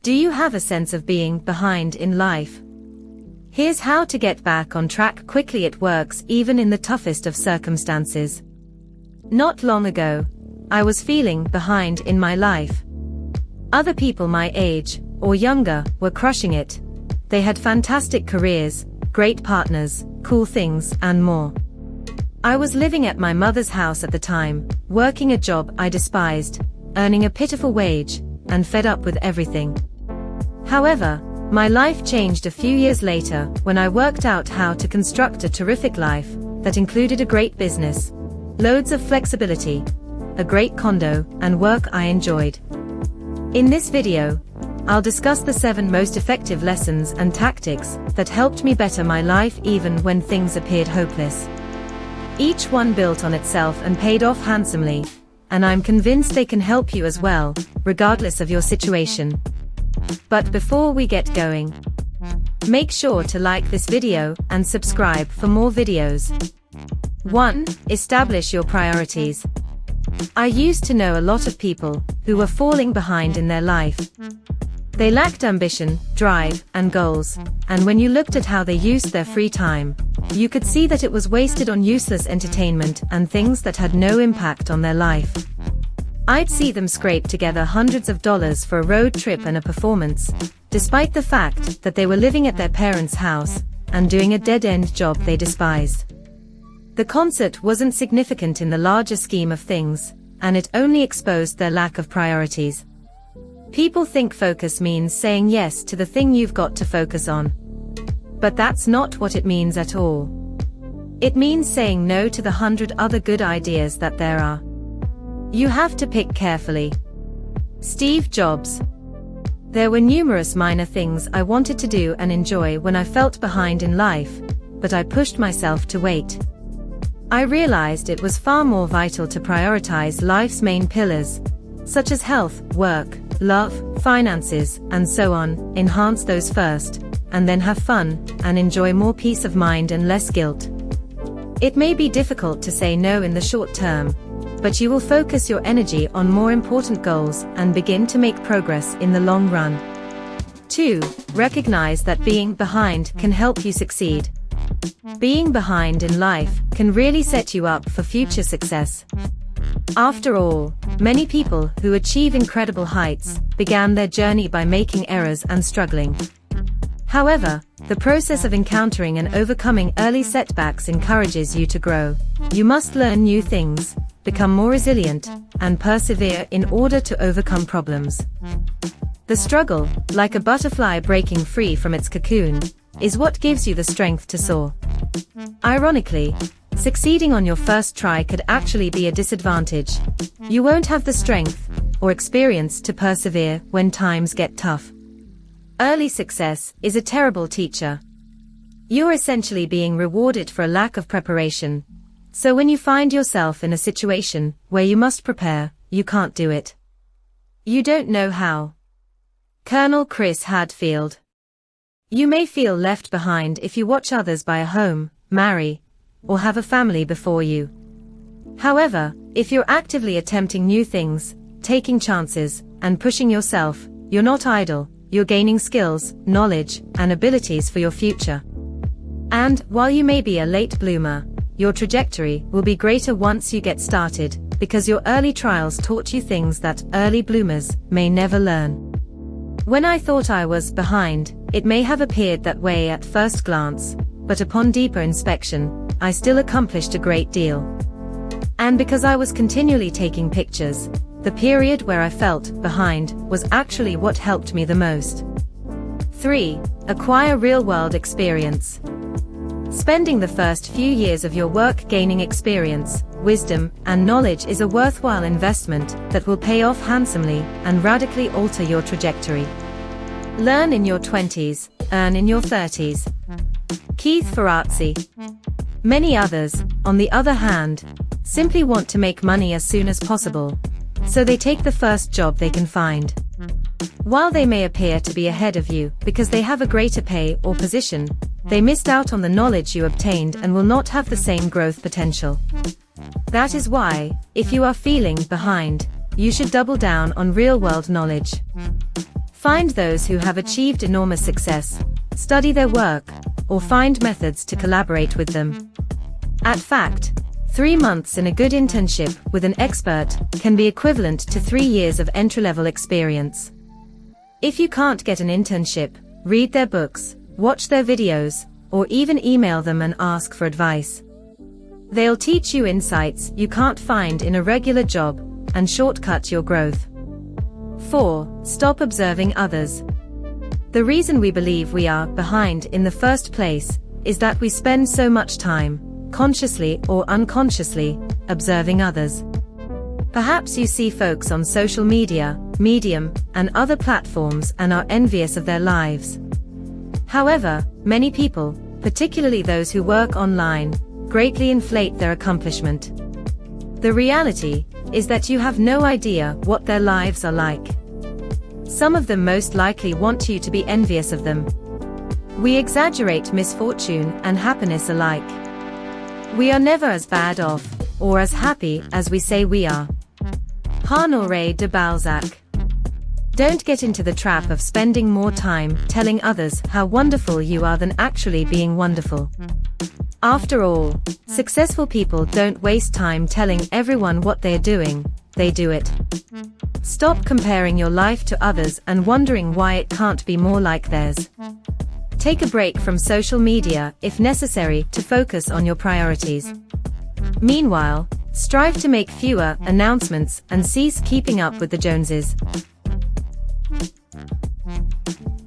Do you have a sense of being behind in life? Here's how to get back on track quickly. It works even in the toughest of circumstances. Not long ago, I was feeling behind in my life. Other people my age, or younger, were crushing it. They had fantastic careers, great partners, cool things, and more. I was living at my mother's house at the time, working a job I despised, earning a pitiful wage, and fed up with everything. However, my life changed a few years later when I worked out how to construct a terrific life that included a great business, loads of flexibility, a great condo, and work I enjoyed. In this video, I'll discuss the 7 most effective lessons and tactics that helped me better my life even when things appeared hopeless. Each one built on itself and paid off handsomely, and I'm convinced they can help you as well, regardless of your situation. But before we get going, make sure to like this video and subscribe for more videos. 1. Establish your priorities. I used to know a lot of people who were falling behind in their life. They lacked ambition, drive, and goals, and when you looked at how they used their free time, you could see that it was wasted on useless entertainment and things that had no impact on their life. I'd see them scrape together hundreds of dollars for a road trip and a performance, despite the fact that they were living at their parents' house and doing a dead-end job they despised. The concert wasn't significant in the larger scheme of things, and it only exposed their lack of priorities. People think focus means saying yes to the thing you've got to focus on. But that's not what it means at all. It means saying no to the 100 other good ideas that there are. You have to pick carefully. Steve Jobs. There were numerous minor things I wanted to do and enjoy when I felt behind in life, but I pushed myself to wait. I realized it was far more vital to prioritize life's main pillars, such as health, work, love, finances, and so on. Enhance those first, and then have fun, and enjoy more peace of mind and less guilt. It may be difficult to say no in the short term, but you will focus your energy on more important goals and begin to make progress in the long run. 2. Recognize that being behind can help you succeed. Being behind in life can really set you up for future success. After all, many people who achieve incredible heights began their journey by making errors and struggling. However, the process of encountering and overcoming early setbacks encourages you to grow. You must learn new things, become more resilient, and persevere in order to overcome problems. The struggle, like a butterfly breaking free from its cocoon, is what gives you the strength to soar. Ironically, succeeding on your first try could actually be a disadvantage. You won't have the strength or experience to persevere when times get tough. Early success is a terrible teacher. You're essentially being rewarded for a lack of preparation. So when you find yourself in a situation where you must prepare, you can't do it. You don't know how. Colonel Chris Hadfield. You may feel left behind if you watch others buy a home, marry, or have a family before you. However, if you're actively attempting new things, taking chances, and pushing yourself, you're not idle, you're gaining skills, knowledge, and abilities for your future. And, while you may be a late bloomer, your trajectory will be greater once you get started, because your early trials taught you things that early bloomers may never learn. When I thought I was behind, it may have appeared that way at first glance, but upon deeper inspection, I still accomplished a great deal. And because I was continually taking pictures, the period where I felt behind was actually what helped me the most. 3. Acquire real-world experience. Spending the first few years of your work gaining experience, wisdom, and knowledge is a worthwhile investment that will pay off handsomely and radically alter your trajectory. Learn in your 20s, earn in your 30s. Keith Ferrazzi. Many others, on the other hand, simply want to make money as soon as possible, so they take the first job they can find. While they may appear to be ahead of you because they have a greater pay or position, they missed out on the knowledge you obtained and will not have the same growth potential. That is why, if you are feeling behind, you should double down on real-world knowledge. Find those who have achieved enormous success, study their work, or find methods to collaborate with them. At fact, 3 months in a good internship with an expert can be equivalent to 3 years of entry-level experience. If you can't get an internship, read their books, watch their videos, or even email them and ask for advice. They'll teach you insights you can't find in a regular job and shortcut your growth. 4. Stop observing others. The reason we believe we are behind in the first place is that we spend so much time, consciously or unconsciously, observing others. Perhaps you see folks on social media, Medium, and other platforms and are envious of their lives. However, many people, particularly those who work online, greatly inflate their accomplishment. The reality is that you have no idea what their lives are like. Some of them most likely want you to be envious of them. We exaggerate misfortune and happiness alike. We are never as bad off, or as happy as we say we are. Honoré de Balzac. Don't get into the trap of spending more time telling others how wonderful you are than actually being wonderful. After all, successful people don't waste time telling everyone what they're doing, they do it. Stop comparing your life to others and wondering why it can't be more like theirs. Take a break from social media if necessary to focus on your priorities. Meanwhile, strive to make fewer announcements and cease keeping up with the Joneses.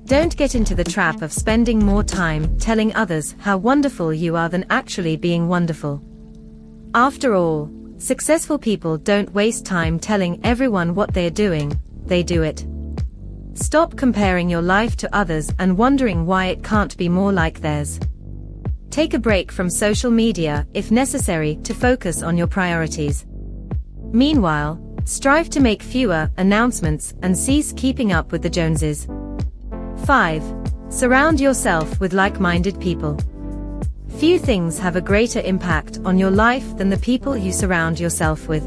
Don't get into the trap of spending more time telling others how wonderful you are than actually being wonderful. After all, successful people don't waste time telling everyone what they're doing, they do it. Stop comparing your life to others and wondering why it can't be more like theirs. Take a break from social media if necessary to focus on your priorities. Meanwhile, strive to make fewer announcements and cease keeping up with the Joneses. 5. Surround yourself with like-minded people. Few things have a greater impact on your life than the people you surround yourself with.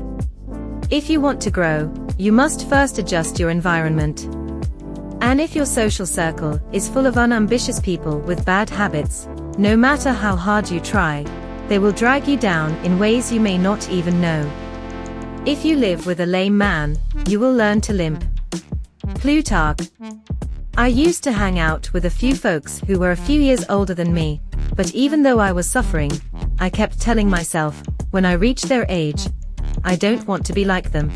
If you want to grow, you must first adjust your environment. And if your social circle is full of unambitious people with bad habits, no matter how hard you try, they will drag you down in ways you may not even know. If you live with a lame man, you will learn to limp. Plutarch. I used to hang out with a few folks who were a few years older than me, but even though I was suffering, I kept telling myself, when I reach their age, I don't want to be like them.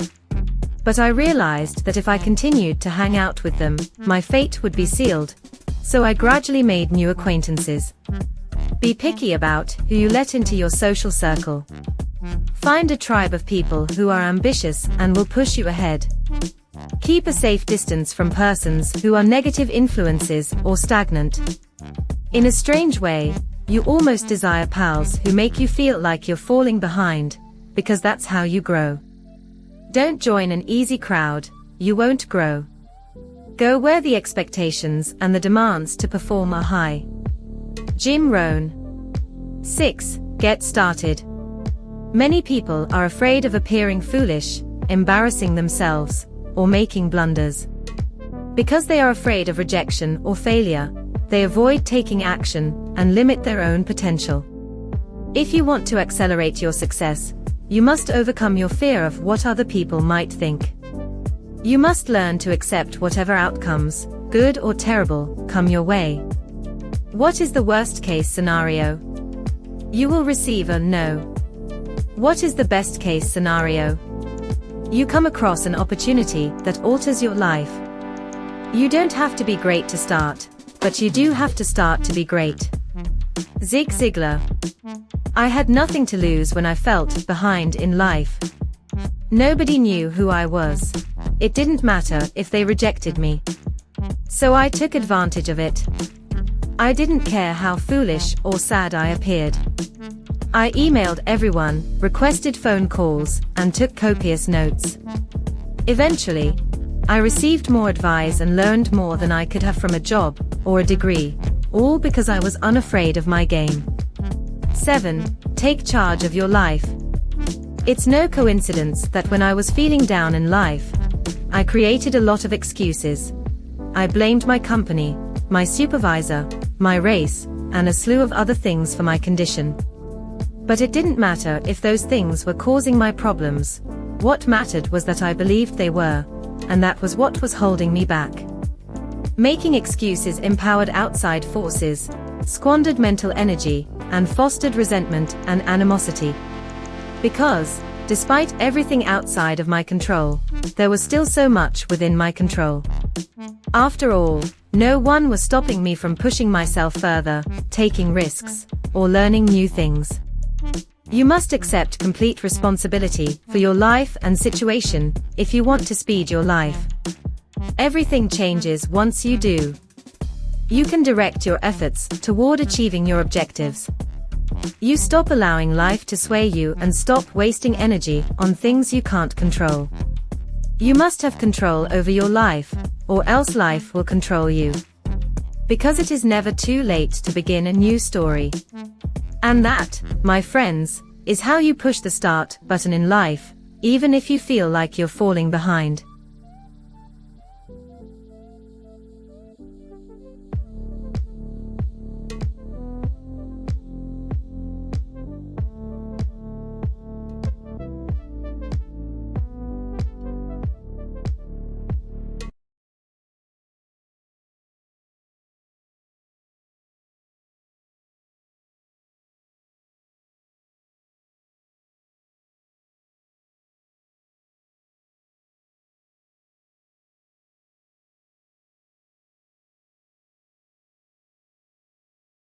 But I realized that if I continued to hang out with them, my fate would be sealed, so I gradually made new acquaintances. Be picky about who you let into your social circle. Find a tribe of people who are ambitious and will push you ahead. Keep a safe distance from persons who are negative influences or stagnant. In a strange way, you almost desire pals who make you feel like you're falling behind, because that's how you grow. Don't join an easy crowd, you won't grow. Go where the expectations and the demands to perform are high. Jim Rohn. 6. Get started. Many people are afraid of appearing foolish, embarrassing themselves, or making blunders. Because they are afraid of rejection or failure, they avoid taking action and limit their own potential. If you want to accelerate your success, you must overcome your fear of what other people might think. You must learn to accept whatever outcomes, good or terrible, come your way. What is the worst-case scenario? You will receive a no. What is the best-case scenario? You come across an opportunity that alters your life. You don't have to be great to start, but you do have to start to be great. Zig Ziglar. I had nothing to lose when I felt behind in life. Nobody knew who I was. It didn't matter if they rejected me. So I took advantage of it. I didn't care how foolish or sad I appeared. I emailed everyone, requested phone calls, and took copious notes. Eventually, I received more advice and learned more than I could have from a job or a degree, all because I was unafraid of my game. 7. Take charge of your life. It's no coincidence that when I was feeling down in life, I created a lot of excuses. I blamed my company, my supervisor, my race, and a slew of other things for my condition. But it didn't matter if those things were causing my problems. What mattered was that I believed they were, and that was what was holding me back. Making excuses empowered outside forces, squandered mental energy, and fostered resentment and animosity. Because, despite everything outside of my control, there was still so much within my control. After all, no one was stopping me from pushing myself further, taking risks, or learning new things. You must accept complete responsibility for your life and situation if you want to speed your life. Everything changes once you do. You can direct your efforts toward achieving your objectives. You stop allowing life to sway you and stop wasting energy on things you can't control. You must have control over your life, or else life will control you. Because it is never too late to begin a new story. And that, my friends, is how you push the start button in life, even if you feel like you're falling behind.